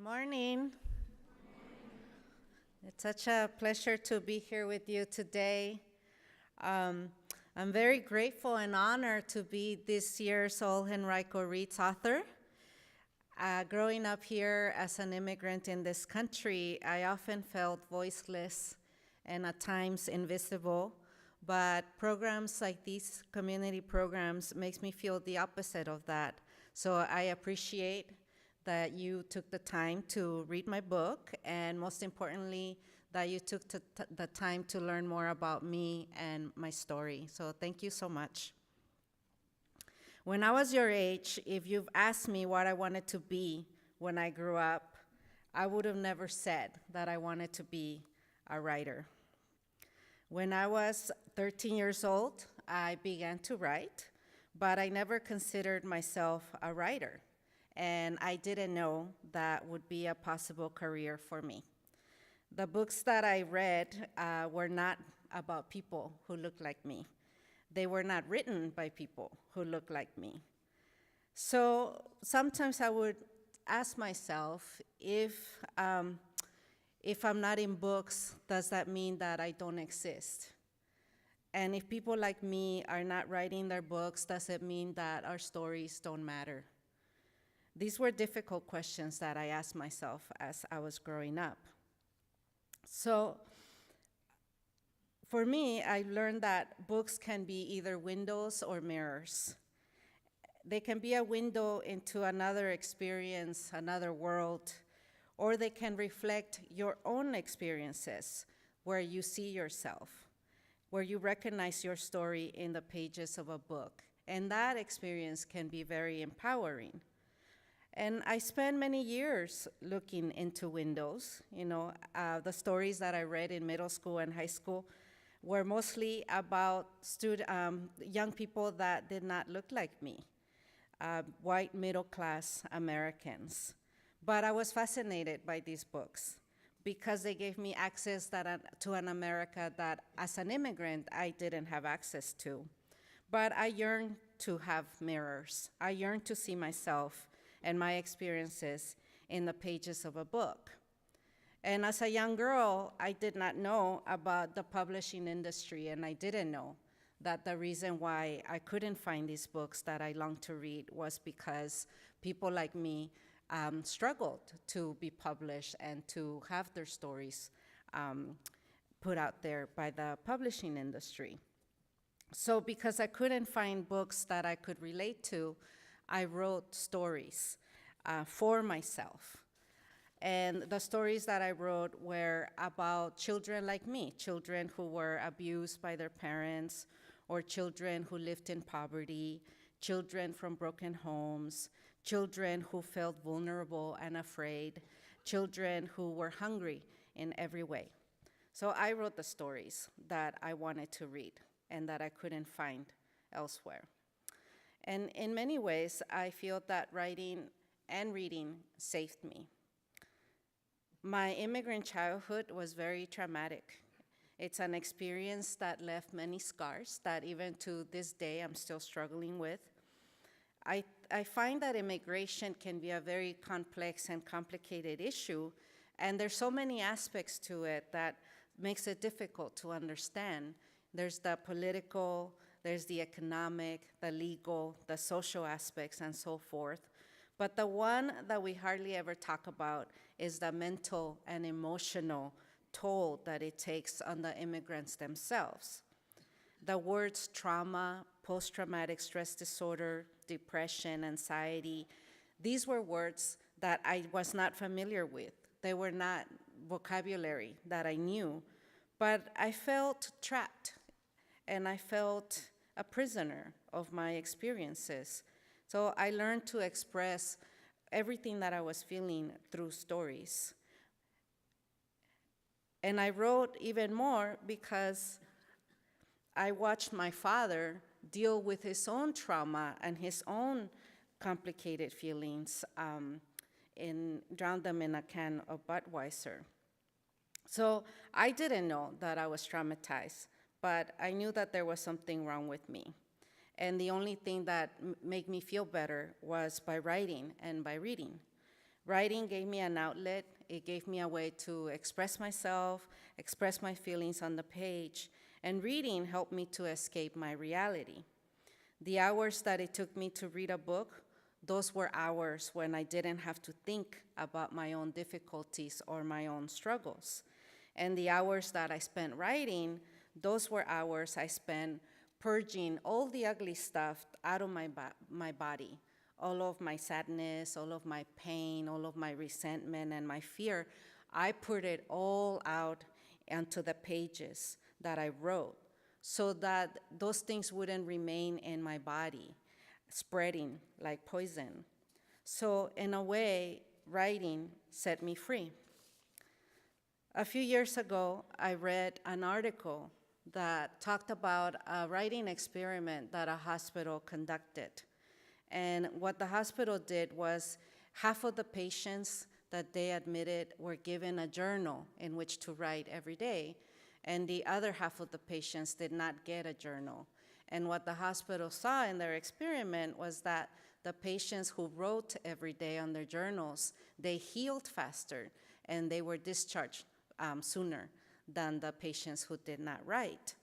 Morning. It's such a pleasure to be here with you today. Um, I'm very grateful and honored to be this year's All Henrico Reads author. Growing up here as an immigrant in this country, I often felt voiceless and at times invisible, but programs like these community programs makes me feel the opposite of that. So I appreciate that you took the time to read my book, and most importantly, that you took the time to learn more about me and my story. So thank you so much. When I was your age, if you've asked me what I wanted to be when I grew up, I would have never said that I wanted to be a writer. When I was 13 years old, I began to write, but I never considered myself a writer, and I didn't know that would be a possible career for me. The books that I read were not about people who looked like me. They were not written by people who looked like me. So sometimes I would ask myself, if I'm not in books, does that mean that I don't exist? And if people like me are not writing their books, does it mean that our stories don't matter? These were difficult questions that I asked myself as I was growing up. So for me, I learned that books can be either windows or mirrors. They can be a window into another experience, another world, or they can reflect your own experiences where you see yourself, where you recognize your story in the pages of a book. And that experience can be very empowering. And I spent many years looking into windows. The stories that I read in middle school and high school were mostly about young people that did not look like me, white middle-class Americans. But I was fascinated by these books because they gave me access to an America that, as an immigrant, I didn't have access to. But I yearned to have mirrors. I yearned to see myself and my experiences in the pages of a book. And as a young girl, I did not know about the publishing industry, and I didn't know that the reason why I couldn't find these books that I longed to read was because people like me struggled to be published and to have their stories put out there by the publishing industry. So because I couldn't find books that I could relate to, I wrote stories for myself. And the stories that I wrote were about children like me, children who were abused by their parents, or children who lived in poverty, children from broken homes, children who felt vulnerable and afraid, children who were hungry in every way. So I wrote the stories that I wanted to read and that I couldn't find elsewhere. And in many ways, I feel that writing and reading saved me. My immigrant childhood was very traumatic. It's an experience that left many scars that even to this day I'm still struggling with. I find that immigration can be a very complex and complicated issue, and there's so many aspects to it that makes it difficult to understand. There's the political, there's the economic, the legal, the social aspects, and so forth. But the one that we hardly ever talk about is the mental and emotional toll that it takes on the immigrants themselves. The words trauma, post-traumatic stress disorder, depression, anxiety, these were words that I was not familiar with. They were not vocabulary that I knew, but I felt trapped, and I felt a prisoner of my experiences. So I learned to express everything that I was feeling through stories. And I wrote even more because I watched my father deal with his own trauma and his own complicated feelings and drown them in a can of Budweiser. So I didn't know that I was traumatized, but I knew that there was something wrong with me. And the only thing that made me feel better was by writing and by reading. Writing gave me an outlet. It gave me a way to express myself, express my feelings on the page, and reading helped me to escape my reality. The hours that it took me to read a book, those were hours when I didn't have to think about my own difficulties or my own struggles. And the hours that I spent writing, those were hours I spent purging all the ugly stuff out of my body, all of my sadness, all of my pain, all of my resentment and my fear. I put it all out onto the pages that I wrote so that those things wouldn't remain in my body, spreading like poison. So in a way, writing set me free. A few years ago, I read an article that talked about a writing experiment that a hospital conducted. And what the hospital did was half of the patients that they admitted were given a journal in which to write every day, and the other half of the patients did not get a journal. And what the hospital saw in their experiment was that the patients who wrote every day on their journals, they healed faster and they were discharged sooner than the patients who did not write.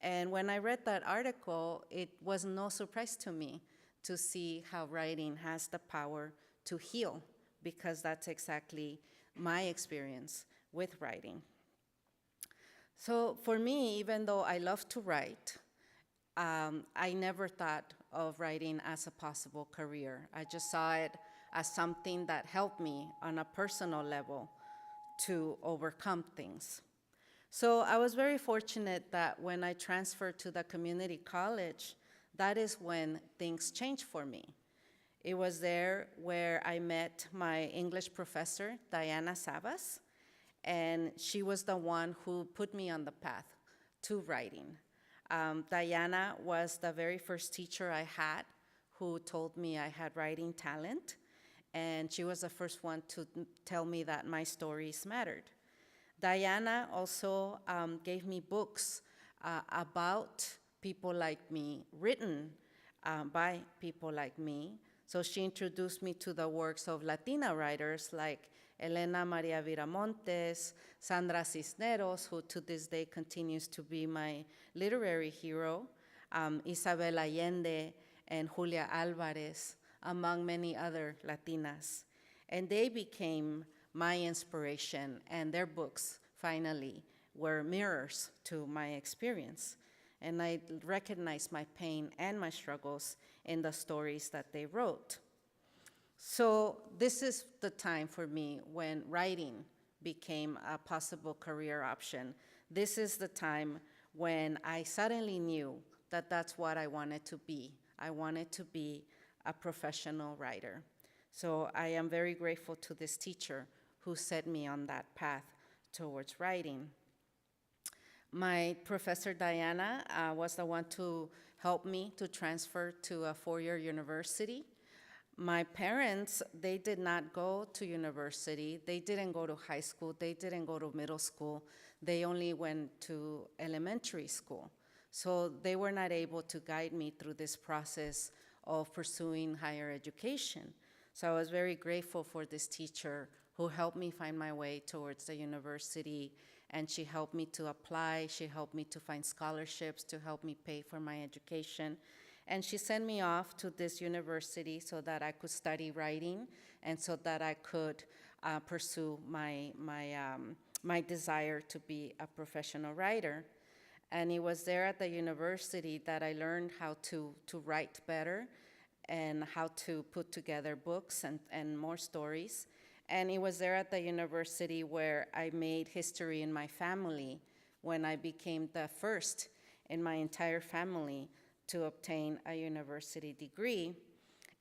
And when I read that article, it was no surprise to me to see how writing has the power to heal, because that's exactly my experience with writing. So for me, even though I love to write, I never thought of writing as a possible career. I just saw it as something that helped me on a personal level to overcome things. So I was very fortunate that when I transferred to the community college, that is when things changed for me. It was there where I met my English professor, Diana Sabas, and she was the one who put me on the path to writing. Diana was the very first teacher I had who told me I had writing talent, and she was the first one to tell me that my stories mattered. Diana also gave me books about people like me, written by people like me. So she introduced me to the works of Latina writers like Elena Maria Viramontes, Sandra Cisneros, who to this day continues to be my literary hero, Isabel Allende, and Julia Alvarez, among many other Latinas. And they became my inspiration, and their books finally were mirrors to my experience. And I recognized my pain and my struggles in the stories that they wrote. So this is the time for me when writing became a possible career option. This is the time when I suddenly knew that that's what I wanted to be. I wanted to be a professional writer. So I am very grateful to this teacher who set me on that path towards writing. My professor Diana was the one to help me to transfer to a four-year university. My parents, they did not go to university. They didn't go to high school. They didn't go to middle school. They only went to elementary school. So they were not able to guide me through this process of pursuing higher education. So I was very grateful for this teacher who helped me find my way towards the university, and she helped me to apply. She helped me to find scholarships to help me pay for my education. And she sent me off to this university so that I could study writing and so that I could pursue my desire to be a professional writer. And it was there at the university that I learned how to write better and how to put together books and more stories. And it was there at the university where I made history in my family when I became the first in my entire family to obtain a university degree.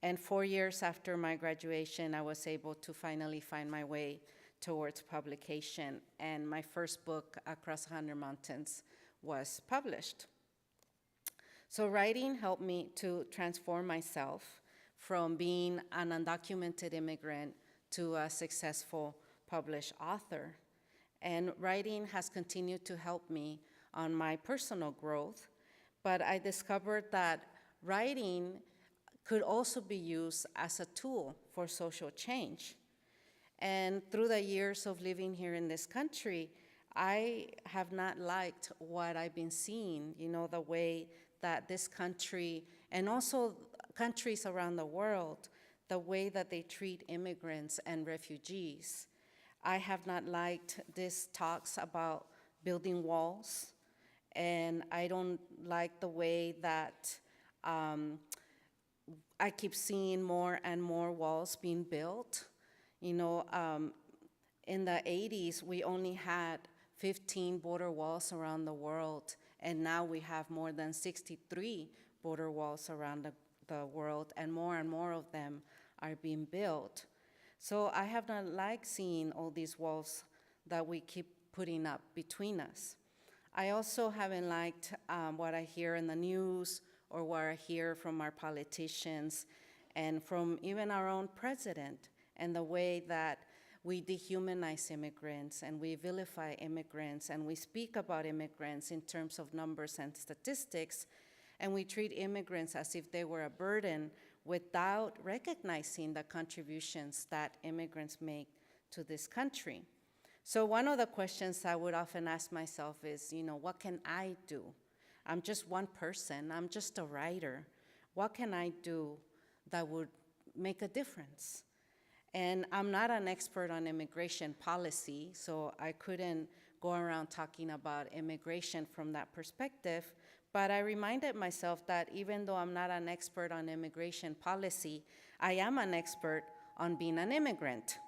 And 4 years after my graduation, I was able to finally find my way towards publication. And my first book, Across 100 Mountains, was published. So writing helped me to transform myself from being an undocumented immigrant to a successful published author. And writing has continued to help me on my personal growth, but I discovered that writing could also be used as a tool for social change. And through the years of living here in this country, I have not liked what I've been seeing, the way that this country and also countries around the world, the way that they treat immigrants and refugees. I have not liked these talks about building walls, and I don't like the way that I keep seeing more and more walls being built. In the 80s, we only had 15 border walls around the world, and now we have more than 63 border walls around the world, and more of them are being built. So I have not liked seeing all these walls that we keep putting up between us. I also haven't liked what I hear in the news or what I hear from our politicians and from even our own president, and the way that we dehumanize immigrants and we vilify immigrants and we speak about immigrants in terms of numbers and statistics, and we treat immigrants as if they were a burden without recognizing the contributions that immigrants make to this country. So one of the questions I would often ask myself is, what can I do? I'm just one person, I'm just a writer. What can I do that would make a difference? And I'm not an expert on immigration policy, so I couldn't go around talking about immigration from that perspective, but I reminded myself that even though I'm not an expert on immigration policy, I am an expert on being an immigrant.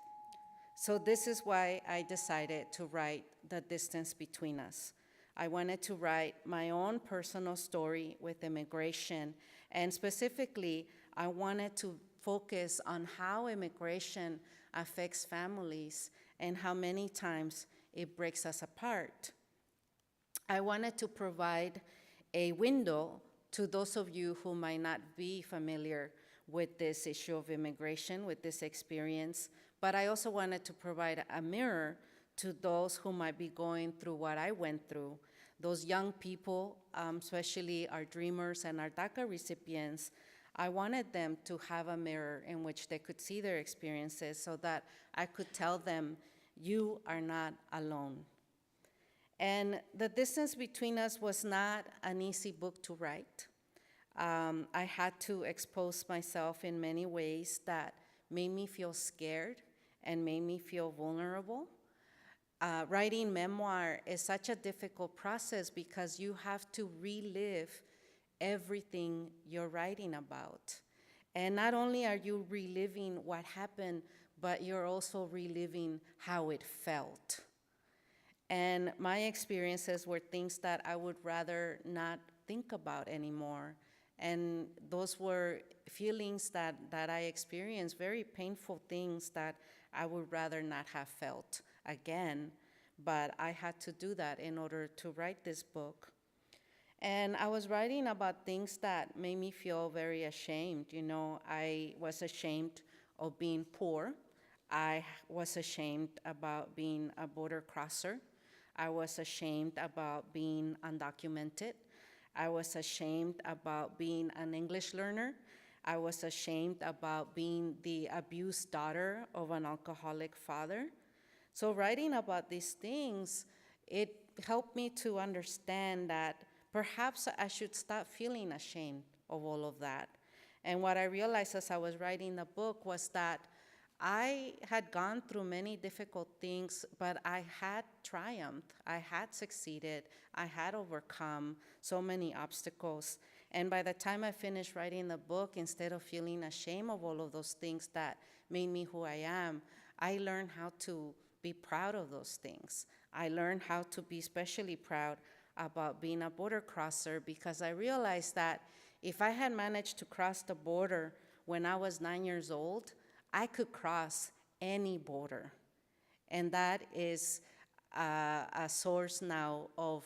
So this is why I decided to write The Distance Between Us. I wanted to write my own personal story with immigration, and specifically, I wanted to focus on how immigration affects families and how many times it breaks us apart. I wanted to provide a window to those of you who might not be familiar with this issue of immigration, with this experience, but I also wanted to provide a mirror to those who might be going through what I went through. Those young people, especially our dreamers and our DACA recipients, I wanted them to have a mirror in which they could see their experiences so that I could tell them, you are not alone. And The Distance Between Us was not an easy book to write. I had to expose myself in many ways that made me feel scared and made me feel vulnerable. Writing memoir is such a difficult process because you have to relive everything you're writing about. And not only are you reliving what happened, but you're also reliving how it felt. And my experiences were things that I would rather not think about anymore. And those were feelings that I experienced, very painful things that I would rather not have felt again. But I had to do that in order to write this book. And I was writing about things that made me feel very ashamed. I was ashamed of being poor. I was ashamed about being a border crosser. I was ashamed about being undocumented. I was ashamed about being an English learner. I was ashamed about being the abused daughter of an alcoholic father. So writing about these things, it helped me to understand that perhaps I should stop feeling ashamed of all of that. And what I realized as I was writing the book was that I had gone through many difficult things, but I had triumphed, I had succeeded, I had overcome so many obstacles. And by the time I finished writing the book, instead of feeling ashamed of all of those things that made me who I am, I learned how to be proud of those things. I learned how to be especially proud about being a border crosser, because I realized that if I had managed to cross the border when I was 9 years old, I could cross any border. And that is a source now of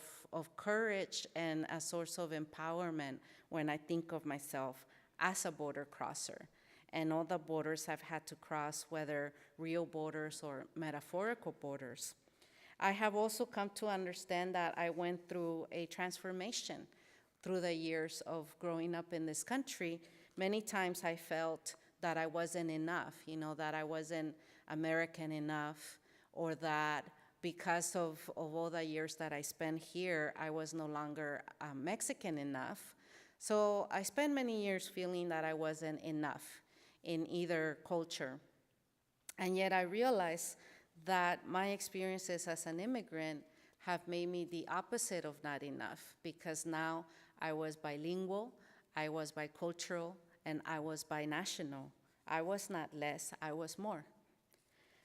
courage and a source of empowerment when I think of myself as a border crosser. And all the borders I've had to cross, whether real borders or metaphorical borders. I have also come to understand that I went through a transformation through the years of growing up in this country. Many times I felt that I wasn't enough, that I wasn't American enough, or that because of all the years that I spent here, I was no longer Mexican enough. So I spent many years feeling that I wasn't enough in either culture. And yet I realized that my experiences as an immigrant have made me the opposite of not enough, because now I was bilingual, I was bicultural, and I was binational. I was not less, I was more.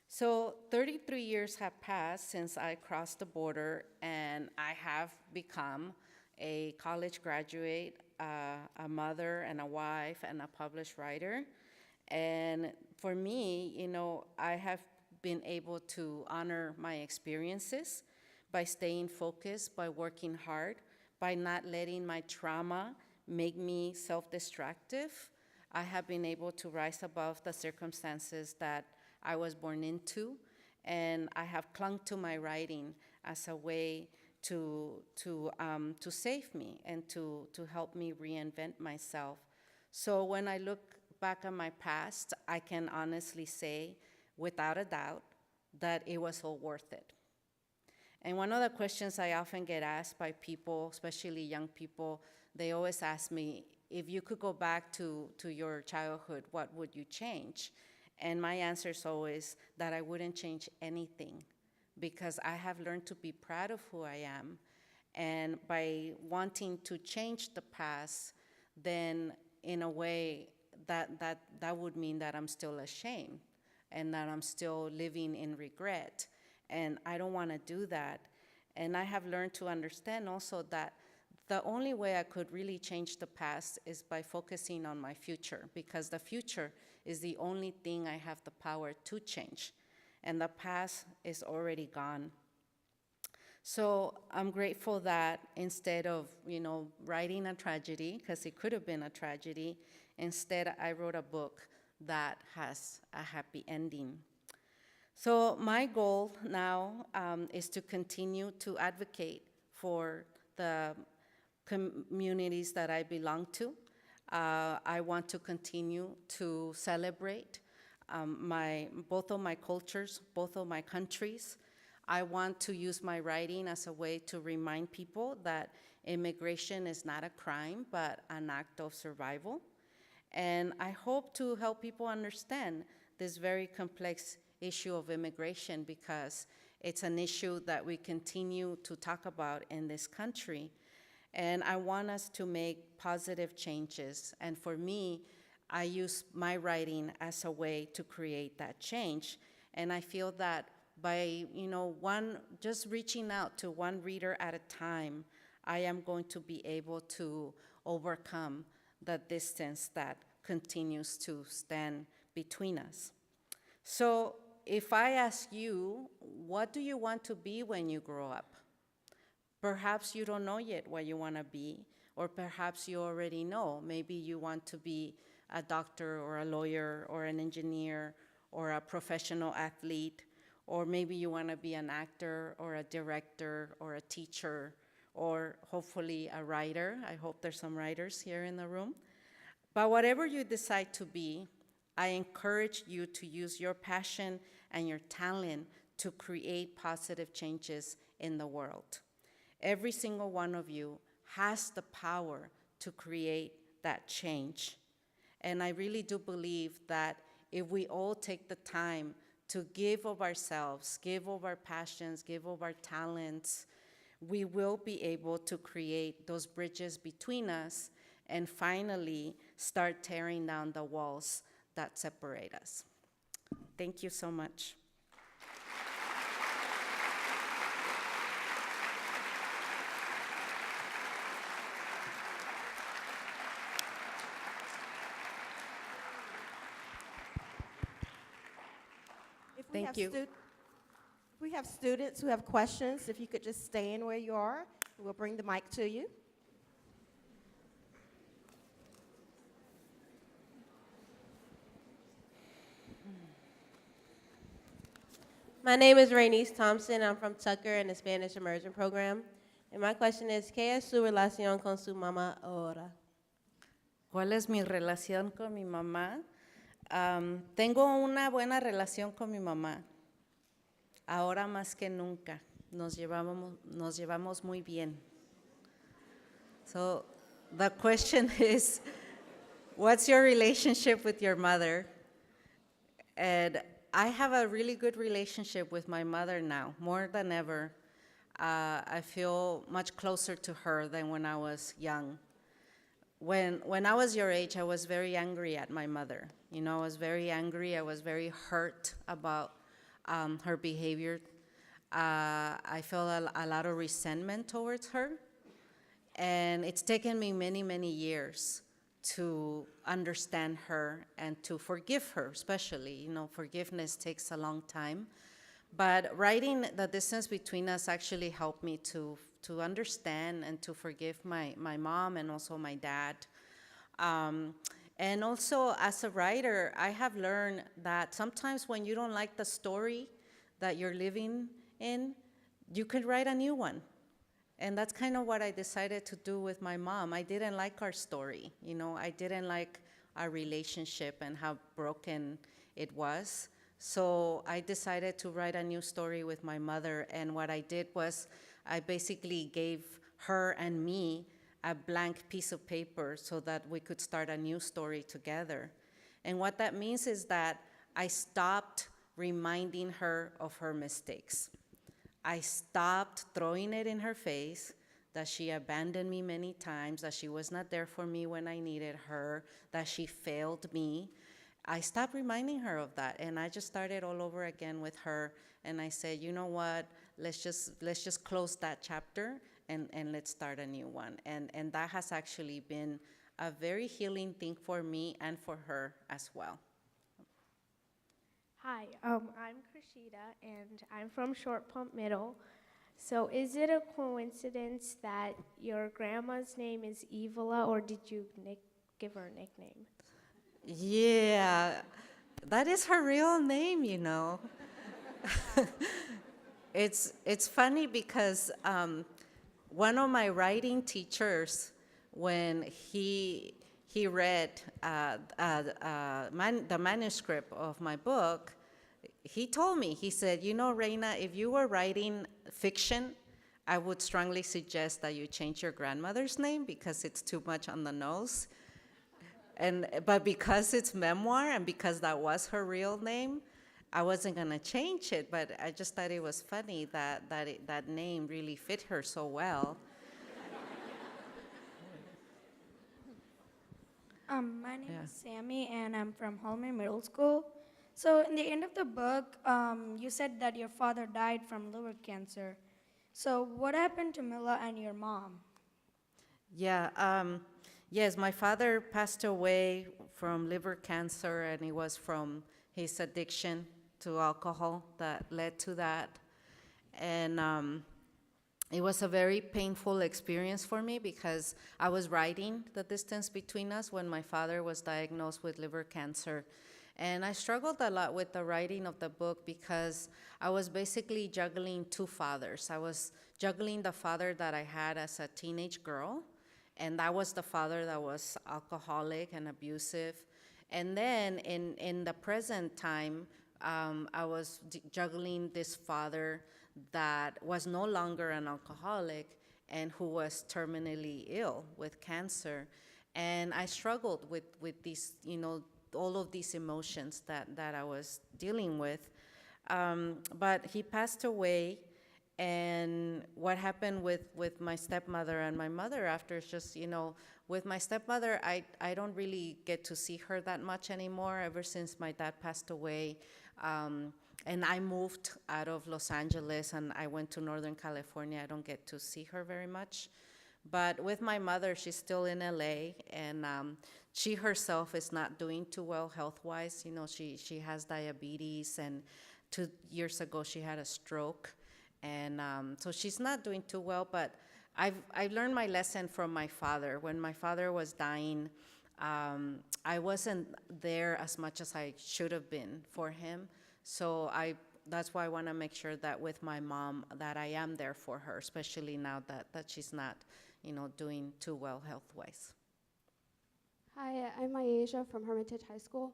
So 33 years have passed since I crossed the border, and I have become a college graduate, a mother and a wife and a published writer. And for me, I have been able to honor my experiences by staying focused, by working hard, by not letting my trauma make me self-destructive. I have been able to rise above the circumstances that I was born into, and I have clung to my writing as a way to save me and to help me reinvent myself. So when I look back on my past, I can honestly say, without a doubt, that it was all worth it. And one of the questions I often get asked by people, especially young people, they always ask me, if you could go back to your childhood, what would you change? And my answer is always that I wouldn't change anything, because I have learned to be proud of who I am. And by wanting to change the past, then in a way, that would mean that I'm still ashamed and that I'm still living in regret. And I don't want to do that. And I have learned to understand also that the only way I could really change the past is by focusing on my future, because the future is the only thing I have the power to change. And the past is already gone. So I'm grateful that instead of, writing a tragedy, because it could have been a tragedy, instead I wrote a book that has a happy ending. So my goal now is to continue to advocate for the communities that I belong to. I want to continue to celebrate both of my cultures, both of my countries. I want to use my writing as a way to remind people that immigration is not a crime, but an act of survival. And I hope to help people understand this very complex issue of immigration, because it's an issue that we continue to talk about in this country. And I want us to make positive changes. And for me, I use my writing as a way to create that change. And I feel that by just reaching out to one reader at a time, I am going to be able to overcome the distance that continues to stand between us. So if I ask you, what do you want to be when you grow up? Perhaps you don't know yet what you want to be, or perhaps you already know. Maybe you want to be a doctor or a lawyer or an engineer or a professional athlete, or maybe you want to be an actor or a director or a teacher, or hopefully a writer. I hope there's some writers here in the room. But whatever you decide to be, I encourage you to use your passion and your talent to create positive changes in the world. Every single one of you has the power to create that change. And I really do believe that if we all take the time to give of ourselves, give of our passions, give of our talents, we will be able to create those bridges between us and finally start tearing down the walls that separate us. Thank you so much. Thank you. We have students who have questions. If you could just stand where you are, we'll bring the mic to you. My name is Reyna Thompson. I'm from Tucker in the Spanish Immersion Program. And my question is, ¿qué es su relación con su mamá ahora? ¿Cuál es mi relación con mi mamá? Tengo una buena relación con mi mamá. Ahora más que nunca. Nos llevamos muy bien. So the question is, what's your relationship with your mother? And I have a really good relationship with my mother now, more than ever. I feel much closer to her than when I was young. When I was your age, I was very angry at my mother. You know, I was very angry. I was very hurt about her behavior. I felt a lot of resentment towards her. And it's taken me many, many years to understand her and to forgive her, especially. You know, forgiveness takes a long time. But writing The Distance Between Us actually helped me to understand and to forgive my mom and also my dad. And also, as a writer, I have learned that sometimes when you don't like the story that you're living in, you can write a new one. And that's kind of what I decided to do with my mom. I didn't like our story, you know, I didn't like our relationship and how broken it was. So I decided to write a new story with my mother, and what I did was I basically gave her and me a blank piece of paper so that we could start a new story together. And what that means is that I stopped reminding her of her mistakes. I stopped throwing it in her face that she abandoned me many times, that she was not there for me when I needed her, that she failed me. I stopped reminding her of that, and I just started all over again with her. And I said, you know what? Let's just close that chapter and let's start a new one. And that has actually been a very healing thing for me and for her as well. Hi, I'm Krishida, and I'm from Short Pump Middle. So is it a coincidence that your grandma's name is Evola, or did you give her a nickname? Yeah, that is her real name, you know. It's funny because one of my writing teachers, when he read the manuscript of my book, he told me, he said, you know, Reyna, if you were writing fiction, I would strongly suggest that you change your grandmother's name because it's too much on the nose. But because it's memoir and because that was her real name, I wasn't gonna change it, but I just thought it was funny that name really fit her so well. My name Yeah. is Sammy, and I'm from Holman Middle School. So, in the end of the book, you said that your father died from liver cancer. So, what happened to Mila and your mom? Yeah, yes, my father passed away from liver cancer, and it was from his addiction to alcohol that led to that. And it was a very painful experience for me because I was writing The Distance Between Us when my father was diagnosed with liver cancer. And I struggled a lot with the writing of the book because I was basically juggling two fathers. I was juggling the father that I had as a teenage girl, and that was the father that was alcoholic and abusive. And then in the present time, I was juggling this father that was no longer an alcoholic and who was terminally ill with cancer. And I struggled with these, you know, all of these emotions that I was dealing with. But he passed away, and what happened with my stepmother and my mother after is just, you know, with my stepmother, I don't really get to see her that much anymore ever since my dad passed away. And I moved out of Los Angeles and I went to Northern California. I don't get to see her very much. But with my mother, she's still in LA, and she herself is not doing too well health-wise. You know, she has diabetes, and 2 years ago she had a stroke. And so she's not doing too well, but I've learned my lesson from my father. When my father was dying, I wasn't there as much as I should have been for him. So that's why I want to make sure that with my mom that I am there for her, especially now that she's not, you know, doing too well health-wise. Hi, I'm Ayesha from Hermitage High School.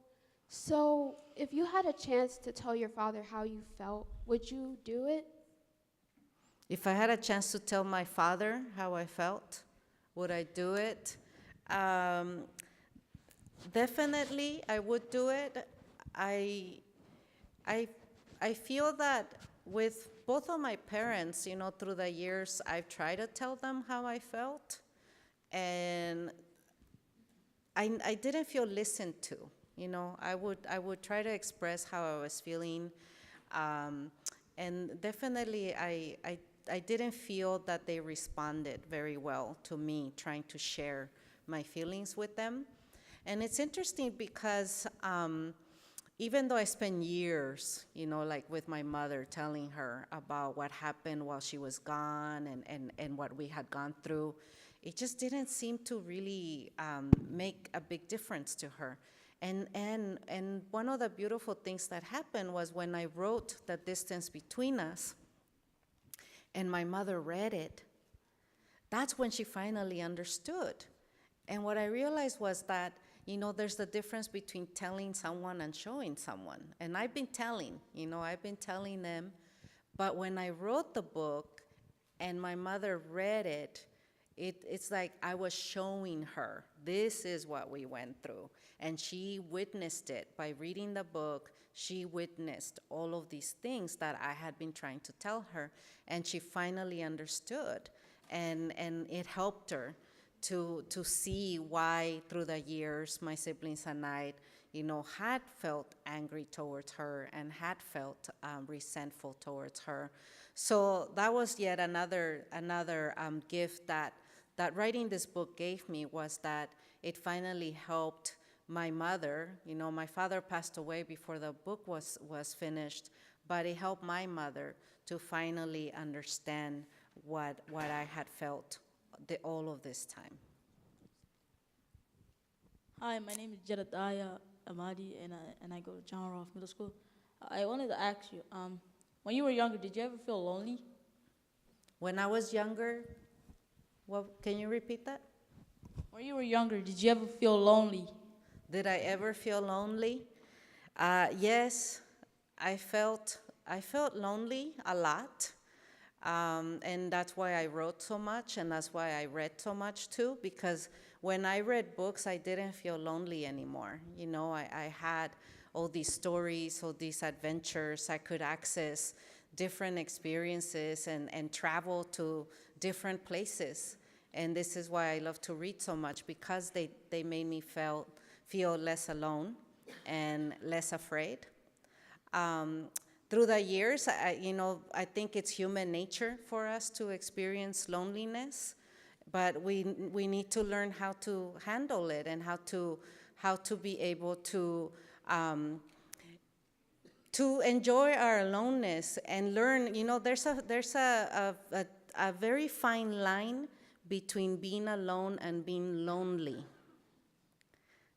So, if you had a chance to tell your father how you felt, would you do it? If I had a chance to tell my father how I felt, would I do it? Um, Definitely, I would do it. I, I, I feel that with both of my parents, through the years, I've tried to tell them how I felt, and I didn't feel listened to. I would try to express how I was feeling, um, and definitely I didn't feel that they responded very well to me trying to share my feelings with them. And it's interesting because even though I spent years, like with my mother, telling her about what happened while she was gone and what we had gone through, it just didn't seem to really make a big difference to her. And one of the beautiful things that happened was when I wrote The Distance Between Us, and my mother read it, that's when she finally understood. And what I realized was that, there's the difference between telling someone and showing someone. And I've been telling them, but when I wrote the book and my mother read it, it's like I was showing her, this is what we went through. And she witnessed it by reading the book. She witnessed all of these things that I had been trying to tell her, and she finally understood. And it helped her to see why through the years my siblings and I, had felt angry towards her and had felt resentful towards her. So that was yet another gift that writing this book gave me, was that it finally helped my mother. My father passed away before the book was finished, but it helped my mother to finally understand what I had felt all of this time. Hi, my name is Jedediah Amadi, and I go to John Rolfe Middle School. I wanted to ask you, when you were younger, did you ever feel lonely? When I was younger, can you repeat that? When you were younger, did you ever feel lonely? Did I ever feel lonely? Yes, I felt lonely a lot. And that's why I wrote so much, and that's why I read so much too, because when I read books, I didn't feel lonely anymore. I had all these stories, all these adventures. I could access different experiences and travel to different places. And this is why I love to read so much, because they made me feel less alone and less afraid. Through the years, I think it's human nature for us to experience loneliness, but we need to learn how to handle it and how to be able to enjoy our aloneness and learn. There's a very fine line between being alone and being lonely.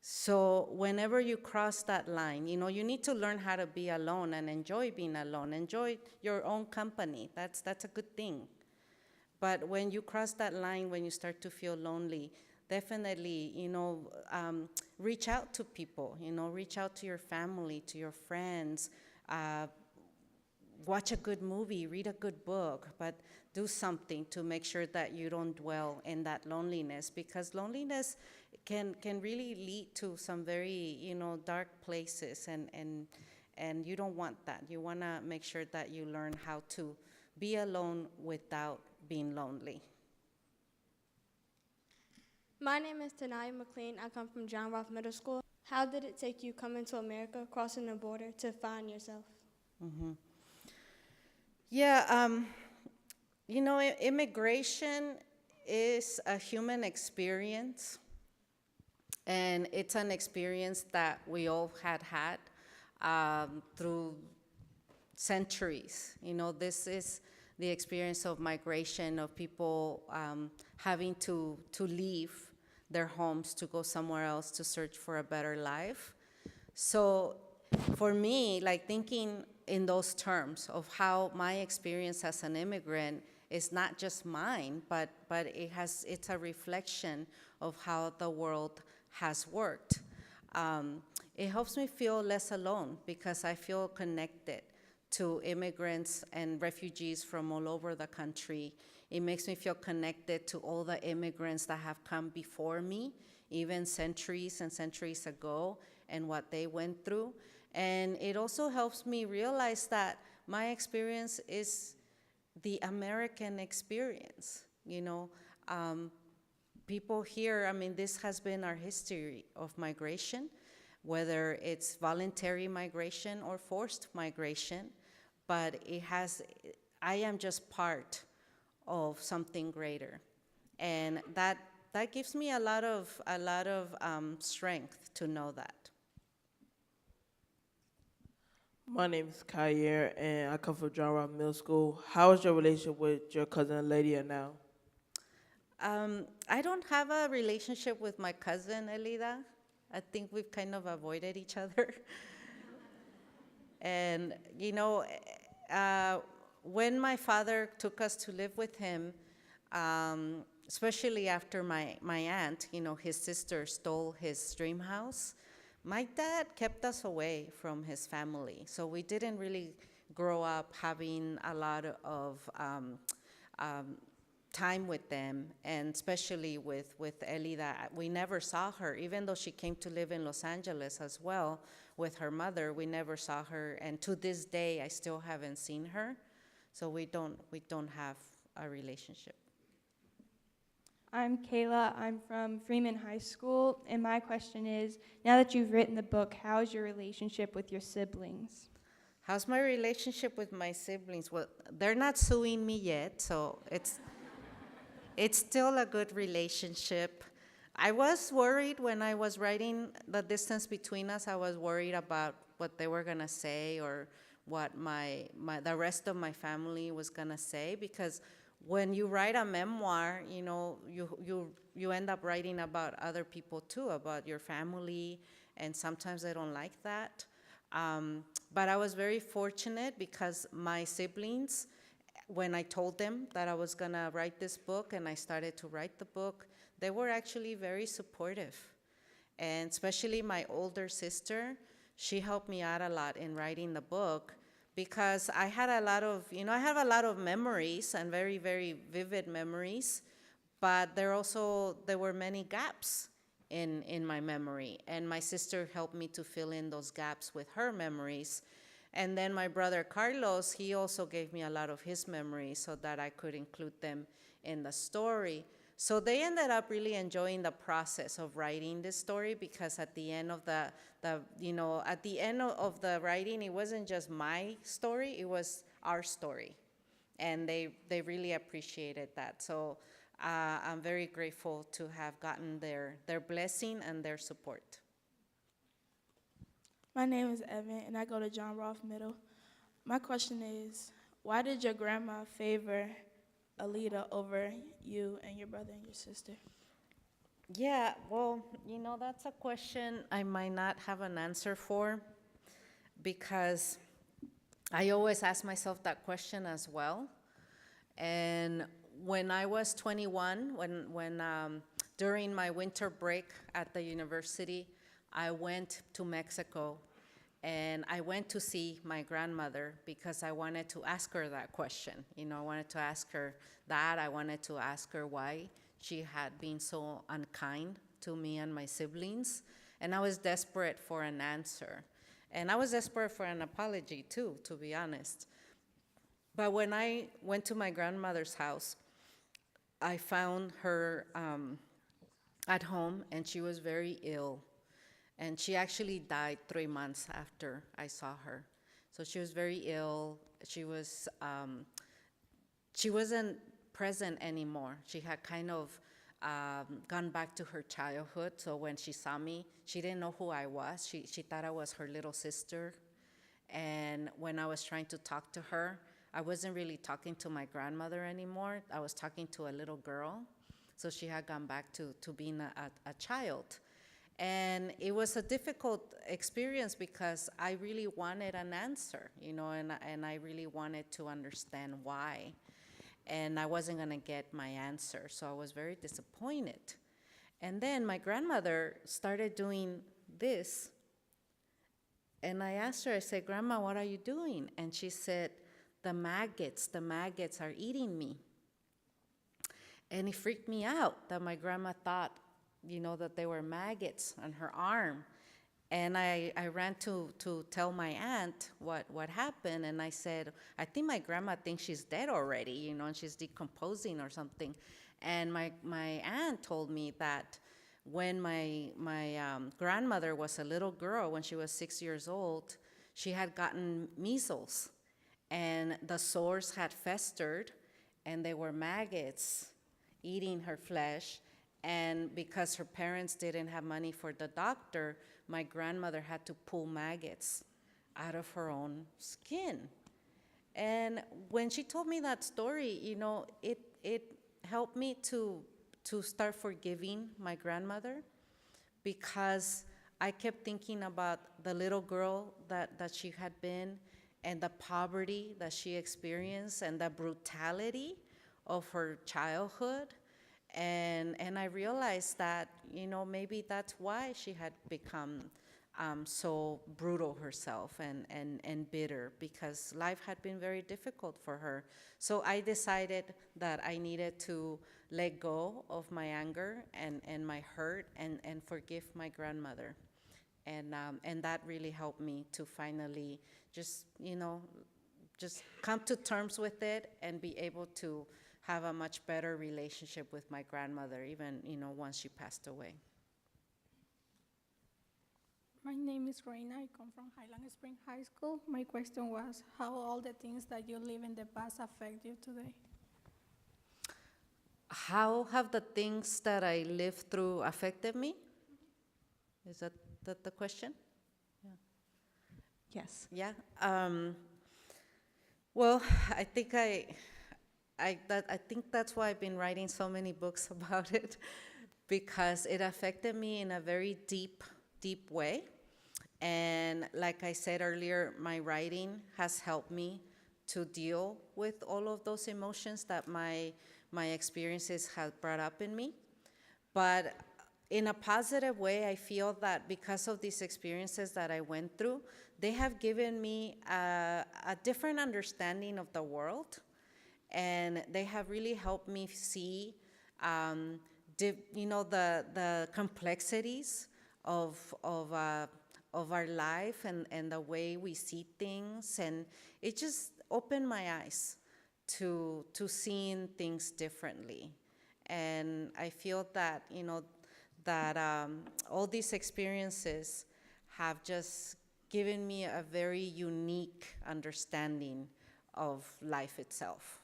So whenever you cross that line, you need to learn how to be alone and enjoy being alone. Enjoy your own company. That's a good thing. But when you cross that line, when you start to feel lonely, definitely, reach out to people. Reach out to your family, to your friends. Watch a good movie, read a good book, but do something to make sure that you don't dwell in that loneliness, because loneliness can really lead to some very, dark places, and you don't want that. You want to make sure that you learn how to be alone without being lonely. My name is Tanaya McLean. I come from John Rolfe Middle School. How did it take you coming to America, crossing the border, to find yourself? Mm-hmm. Yeah, immigration is a human experience, and it's an experience that we all had through centuries. This is the experience of migration, of people having to leave their homes to go somewhere else to search for a better life. So for me, like, thinking in those terms of how my experience as an immigrant is not just mine, but it's a reflection of how the world has worked. it helps me feel less alone because I feel connected to immigrants and refugees from all over the country. It makes me feel connected to all the immigrants that have come before me, even centuries and centuries ago, and what they went through. And it also helps me realize that my experience is the American experience. People here, I mean, this has been our history of migration, whether it's voluntary migration or forced migration, but I am just part of something greater. And that gives me a lot of strength to know that. My name is Kyer, and I come from John Rock Middle School. How is your relationship with your cousin Lydia now? I don't have a relationship with my cousin Elida. I think we've kind of avoided each other. And, when my father took us to live with him, especially after my aunt, his sister stole his dream house, my dad kept us away from his family. So we didn't really grow up having a lot of time with them, and especially with Elida. We never saw her, even though she came to live in Los Angeles as well with her mother. We never saw her, and to this day, I still haven't seen her. So we don't have a relationship. I'm Kayla. I'm from Freeman High School, and my question is, now that you've written the book, how's your relationship with your siblings? How's my relationship with my siblings? Well, they're not suing me yet, so it's still a good relationship. I was worried when I was writing The Distance Between Us. I was worried about what they were gonna say or what the rest of my family was gonna say, because when you write a memoir, you end up writing about other people too, about your family, and sometimes they don't like that. But I was very fortunate because my siblings, when I told them that I was gonna write this book and I started to write the book, they were actually very supportive. And especially my older sister, she helped me out a lot in writing the book, because I had a lot of, I have a lot of memories and very, very vivid memories, but there were many gaps in my memory. And my sister helped me to fill in those gaps with her memories. And then my brother Carlos, he also gave me a lot of his memories so that I could include them in the story. So they ended up really enjoying the process of writing this story, because at the end of the writing, it wasn't just my story, it was our story. And they really appreciated that. So I'm very grateful to have gotten their blessing and their support. My name is Evan, and I go to John Rolfe Middle. My question is, why did your grandma favor Alida over you and your brother and your sister? Yeah, well, that's a question I might not have an answer for, because I always ask myself that question as well. And when I was 21, when during my winter break at the university, I went to Mexico, and I went to see my grandmother because I wanted to ask her that question. I wanted to ask her that. I wanted to ask her why she had been so unkind to me and my siblings. And I was desperate for an answer. And I was desperate for an apology too, to be honest. But when I went to my grandmother's house, I found her at home, and she was very ill. And she actually died 3 months after I saw her. So she was very ill. She wasn't present anymore. She had kind of gone back to her childhood. So when she saw me, she didn't know who I was. She thought I was her little sister. And when I was trying to talk to her, I wasn't really talking to my grandmother anymore. I was talking to a little girl. So she had gone back to being a child. And it was a difficult experience because I really wanted an answer, and I really wanted to understand why. And I wasn't going to get my answer, so I was very disappointed. And then my grandmother started doing this And I asked her, I said, Grandma, what are you doing? And she said, the maggots are eating me. And it freaked me out that my grandma thought, that they were maggots on her arm. And I ran to tell my aunt what happened, and I said, I think my grandma thinks she's dead already, and she's decomposing or something. And my aunt told me that when my grandmother was a little girl, when she was 6 years old, she had gotten measles, and the sores had festered, and they were maggots eating her flesh. And because her parents didn't have money for the doctor, my grandmother had to pull maggots out of her own skin. And when she told me that story, it helped me to start forgiving my grandmother, because I kept thinking about the little girl that she had been, and the poverty that she experienced, and the brutality of her childhood. And I realized that, maybe that's why she had become so brutal herself and bitter, because life had been very difficult for her. So I decided that I needed to let go of my anger and my hurt and forgive my grandmother. And that really helped me to finally just come to terms with it and be able to have a much better relationship with my grandmother, even, once she passed away. My name is Reyna. I come from Highland Spring High School. My question was, how all the things that you live in the past affect you today? How have the things that I lived through affected me? Is that the question? Yeah. Yes. Yeah. Well, I think I think that's why I've been writing so many books about it, because it affected me in a very deep way. And like I said earlier, my writing has helped me to deal with all of those emotions that my experiences have brought up in me. But in a positive way, I feel that because of these experiences that I went through, they have given me a different understanding of the world. And they have really helped me see, the complexities of our life and the way we see things. And it just opened my eyes to seeing things differently. And I feel that, all these experiences have just given me a very unique understanding of life itself.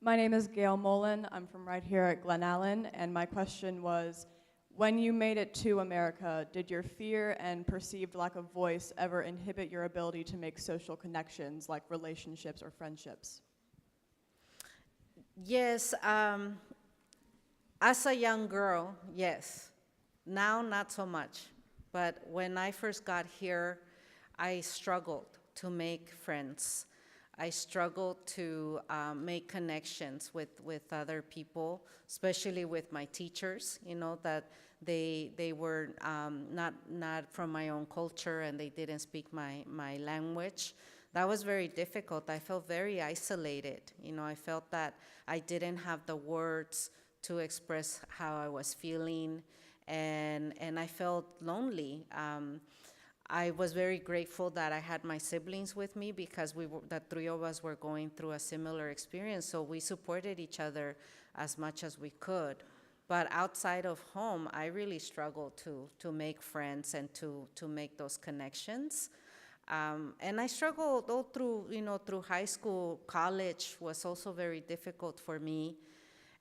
My name is Gail Mullen. I'm from right here at Glen Allen, and my question was, when you made it to America, did your fear and perceived lack of voice ever inhibit your ability to make social connections, like relationships or friendships? Yes, as a young girl, yes. Now, not so much. But when I first got here, I struggled to make friends. I struggled to make connections with other people, especially with my teachers, that they were not from my own culture, and they didn't speak my language. That was very difficult. I felt very isolated. I felt that I didn't have the words to express how I was feeling, and I felt lonely. I was very grateful that I had my siblings with me, because the three of us were going through a similar experience, so we supported each other as much as we could. But outside of home, I really struggled to make friends and to make those connections. And I struggled all through high school. College was also very difficult for me.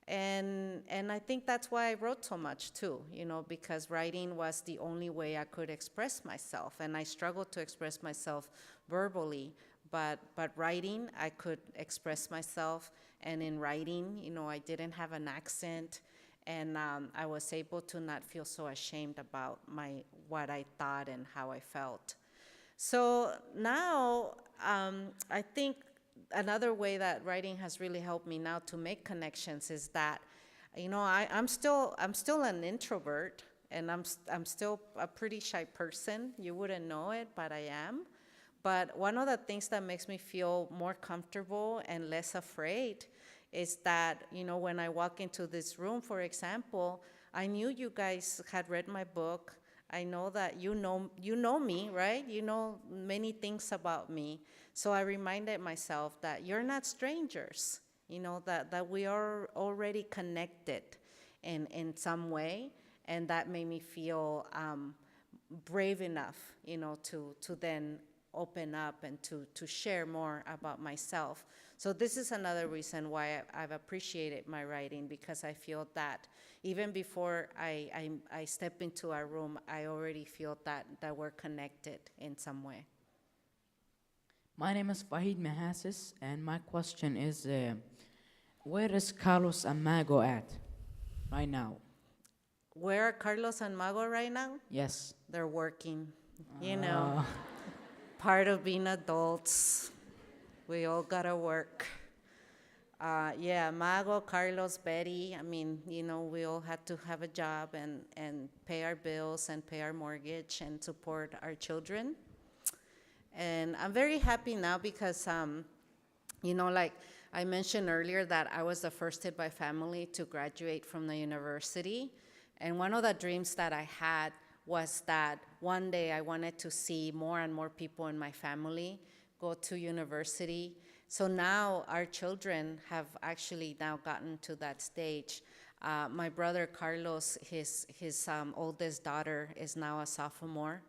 And I think that's why I wrote so much too, because writing was the only way I could express myself. And I struggled to express myself verbally, but writing, I could express myself. And in writing, I didn't have an accent, and I was able to not feel so ashamed about what I thought and how I felt. So now, I think another way that writing has really helped me now to make connections is that, I'm still an introvert, and I'm still a pretty shy person. You wouldn't know it, but I am. But one of the things that makes me feel more comfortable and less afraid is that, you know, when I walk into this room, for example, I knew you guys had read my book. I know that you know me, right? You know many things about me. So I reminded myself that you're not strangers, you know, that we are already connected in some way, and that made me feel brave enough, you know, to then open up and to share more about myself. So this is another reason why I've appreciated my writing, because I feel that even before I step into a room, I already feel that we're connected in some way. My name is Fahid Mahasis, and my question is, where is Carlos and Mago at right now? Where are Carlos and Mago right now? Yes. They're working, you know, part of being adults. We all gotta work. Yeah, Mago, Carlos, Betty, I mean, you know, we all had to have a job and pay our bills and pay our mortgage and support our children. And I'm very happy now because, you know, like I mentioned earlier, that I was the first in my family to graduate from the university. And one of the dreams that I had was that one day I wanted to see more and more people in my family go to university. So now our children have actually now gotten to that stage. My brother Carlos, his oldest daughter is now a sophomore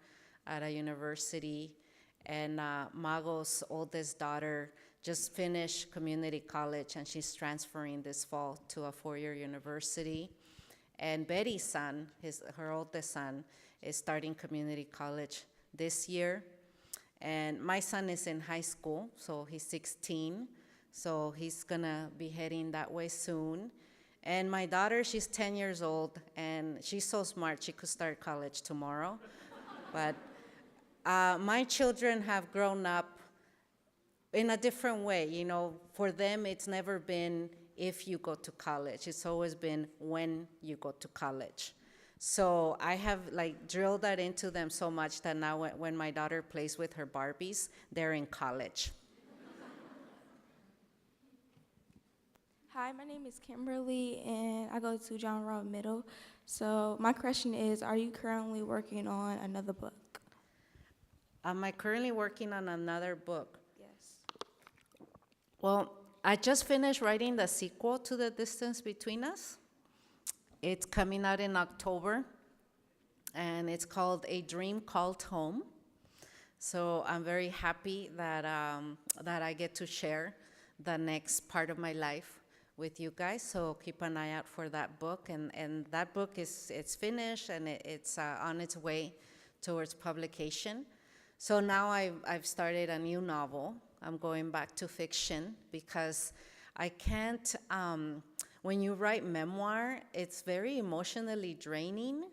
at a university. And Mago's oldest daughter just finished community college, and she's transferring this fall to a four-year university. And Betty's son, her oldest son, is starting community college this year. And my son is in high school, so he's 16. So he's gonna be heading that way soon. And my daughter, she's 10 years old, and she's so smart, she could start college tomorrow. But my children have grown up in a different way. You know, for them, it's never been if you go to college. It's always been when you go to college. So I have like drilled that into them so much that now when my daughter plays with her Barbies, they're in college. Hi, my name is Kimberly, and I go to John Robb Middle. So my question is, are you currently working on another book? Am I currently working on another book? Yes. Well, I just finished writing the sequel to The Distance Between Us. It's coming out in October, and it's called A Dream Called Home. So I'm very happy that I get to share the next part of my life with you guys. So keep an eye out for that book, and that book it's finished, and it's on its way towards publication. So now I've started a new novel. I'm going back to fiction because I can't, when you write memoir, it's very emotionally draining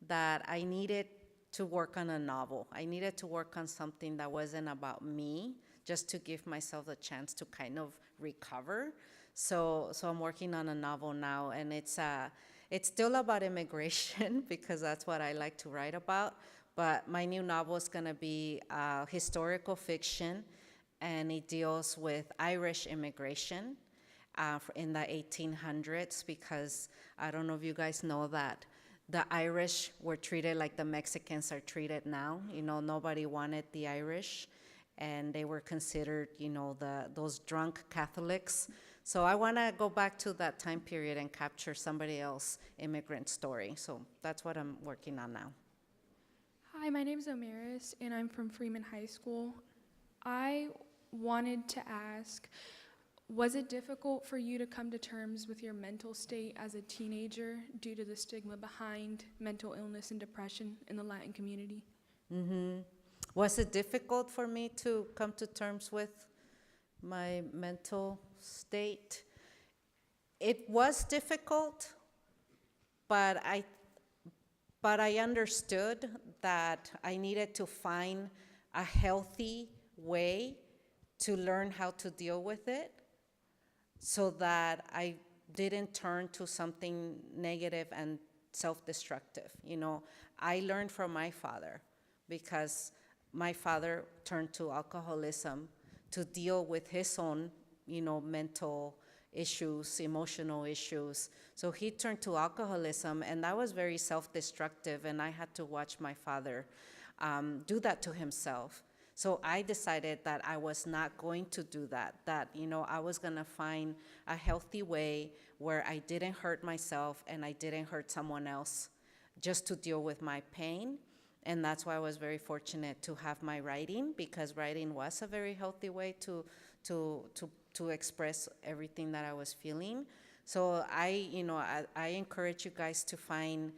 that I needed to work on a novel. I needed to work on something that wasn't about me, just to give myself a chance to kind of recover. So I'm working on a novel now, and it's still about immigration because that's what I like to write about. But my new novel is going to be historical fiction, and it deals with Irish immigration in the 1800s, because I don't know if you guys know that the Irish were treated like the Mexicans are treated now. You know, nobody wanted the Irish, and they were considered, you know, those drunk Catholics. So I want to go back to that time period and capture somebody else's immigrant story. So that's what I'm working on now. Hi, my name is Omaris, and I'm from Freeman High School. I wanted to ask, was it difficult for you to come to terms with your mental state as a teenager due to the stigma behind mental illness and depression in the Latin community? Mm-hmm. Was it difficult for me to come to terms with my mental state? It was difficult, but I understood that I needed to find a healthy way to learn how to deal with it so that I didn't turn to something negative and self-destructive. I learned from my father because my father turned to alcoholism to deal with his own, mental issues, emotional issues. So he turned to alcoholism, and that was very self-destructive, and I had to watch my father do that to himself. So I decided that I was not going to do that, I was gonna find a healthy way where I didn't hurt myself and I didn't hurt someone else just to deal with my pain. And that's why I was very fortunate to have my writing, because writing was a very healthy way to express everything that I was feeling. So I encourage you guys to find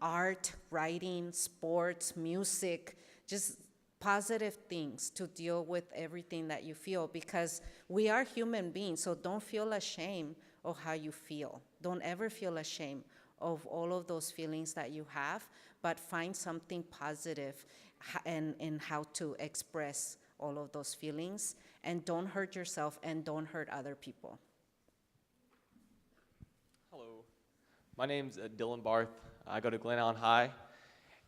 art, writing, sports, music, just positive things to deal with everything that you feel, because we are human beings. So don't feel ashamed of how you feel. Don't ever feel ashamed of all of those feelings that you have, but find something positive in how to express all of those feelings, and don't hurt yourself and don't hurt other people. Hello, my name's Dylan Barth. I go to Glen Allen High.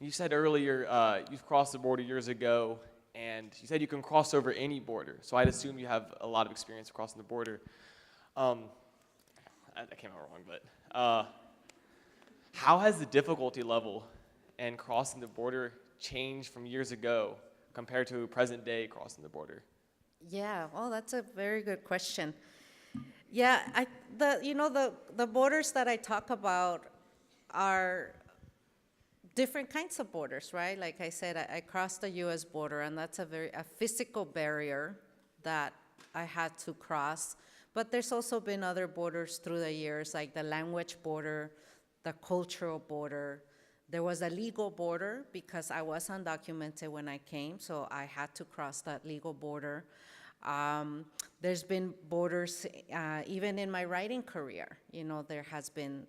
You said earlier you've crossed the border years ago, and you said you can cross over any border. So I'd assume you have a lot of experience crossing the border. That came out wrong, but how has the difficulty level in crossing the border changed from years ago compared to present day crossing the border? Yeah, well, that's a very good question. Yeah, the borders that I talk about are different kinds of borders, right? Like I said, I crossed the U.S. border, and that's a physical barrier that I had to cross. But there's also been other borders through the years, like the language border, the cultural border. There was a legal border because I was undocumented when I came, so I had to cross that legal border. There's been borders, even in my writing career, there has been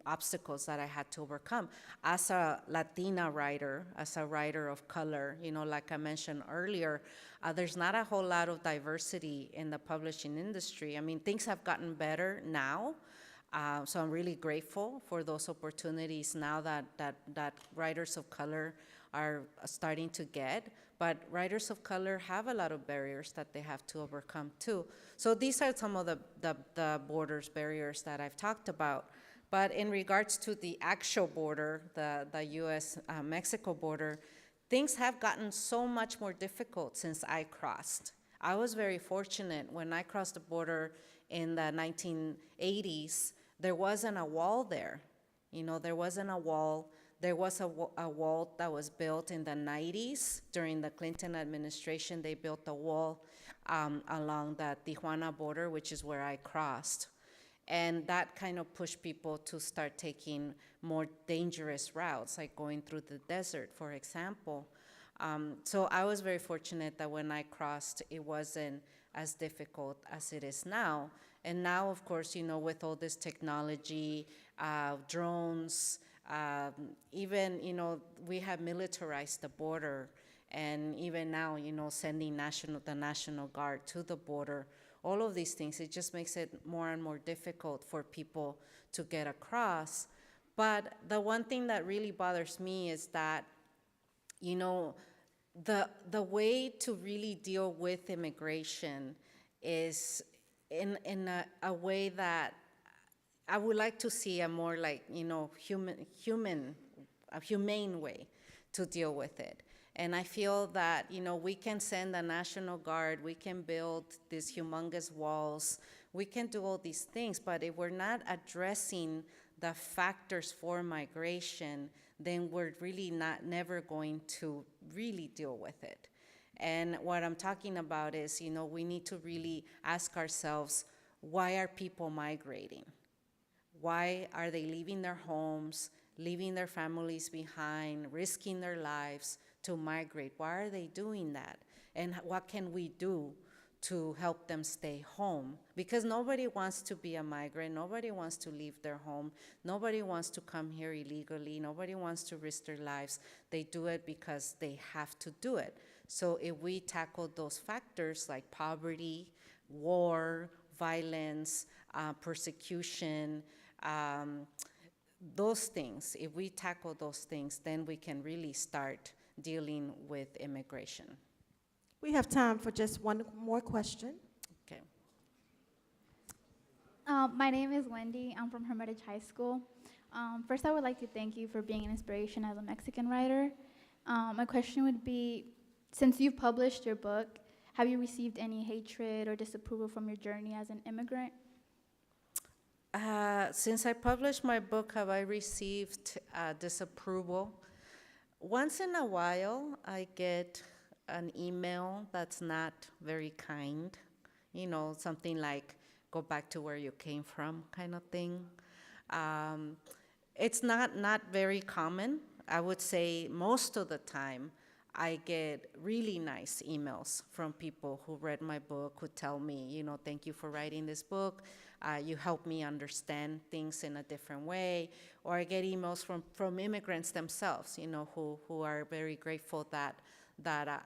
obstacles that I had to overcome. As a Latina writer, as a writer of color, like I mentioned earlier, there's not a whole lot of diversity in the publishing industry. I mean, things have gotten better now, so I'm really grateful for those opportunities now that writers of color are starting to get. But writers of color have a lot of barriers that they have to overcome too. So these are some of the borders, barriers that I've talked about. But in regards to the actual border, the U.S.-Mexico border, things have gotten so much more difficult since I crossed. I was very fortunate when I crossed the border in the 1980s. There wasn't a wall there. There wasn't a wall. There was a wall that was built in the 90s during the Clinton administration. They built a wall along the Tijuana border, which is where I crossed. And that kind of pushed people to start taking more dangerous routes, like going through the desert, for example. So I was very fortunate that when I crossed, it wasn't as difficult as it is now. And now, of course, with all this technology, drones, even, we have militarized the border, and even now, sending the National Guard to the border, all of these things, it just makes it more and more difficult for people to get across. But the one thing that really bothers me is that, the way to really deal with immigration is in a way that I would like to see a more like, a humane way to deal with it. And I feel that, we can send the National Guard, we can build these humongous walls, we can do all these things, but if we're not addressing the factors for migration, then we're really never going to really deal with it. And what I'm talking about is, we need to really ask ourselves, why are people migrating? Why are they leaving their homes, leaving their families behind, risking their lives to migrate? Why are they doing that? And what can we do to help them stay home? Because nobody wants to be a migrant. Nobody wants to leave their home. Nobody wants to come here illegally. Nobody wants to risk their lives. They do it because they have to do it. So if we tackle those factors like poverty, war, violence, persecution, those things, if we tackle those things, then we can really start dealing with immigration. We have time for just one more question. Okay. My name is Wendy. I'm from Hermitage High School. First, I would like to thank you for being an inspiration as a Mexican writer. My question would be, since you've published your book, have you received any hatred or disapproval from your journey as an immigrant? Since I published my book, have I received disapproval? Once in a while, I get an email that's not very kind, something like, go back to where you came from kind of thing. It's not very common. I would say most of the time, I get really nice emails from people who read my book, who tell me, thank you for writing this book. You help me understand things in a different way. Or I get emails from immigrants themselves, who are very grateful that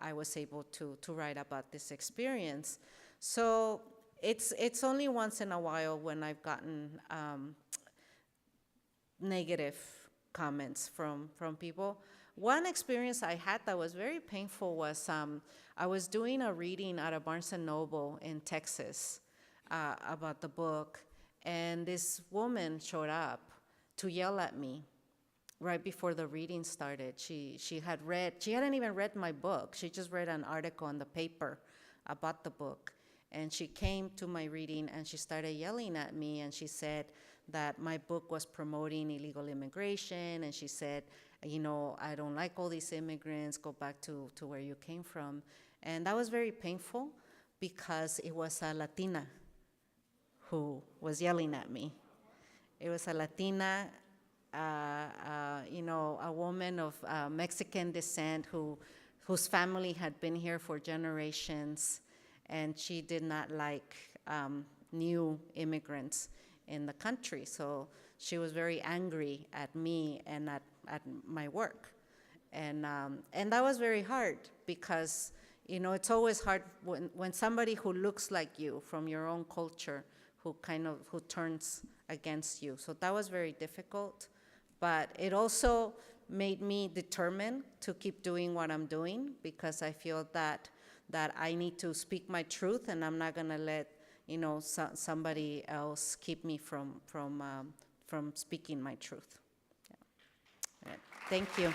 I was able to write about this experience. So it's only once in a while when I've gotten negative comments from people. One experience I had that was very painful was I was doing a reading at a Barnes & Noble in Texas about the book, and this woman showed up to yell at me right before the reading started. She hadn't even read my book. She just read an article in the paper about the book. And she came to my reading and she started yelling at me, and she said that my book was promoting illegal immigration, and she said, I don't like all these immigrants, go back to where you came from. And that was very painful because it was a Latina who was yelling at me. It was a Latina, a woman of Mexican descent whose family had been here for generations, and she did not like new immigrants in the country. So she was very angry at me and at my work. And that was very hard because, it's always hard when somebody who looks like you from your own culture who turns against you. So that was very difficult, but it also made me determined to keep doing what I'm doing, because I feel that I need to speak my truth, and I'm not gonna let somebody else keep me from speaking my truth. Yeah. All right. Thank you.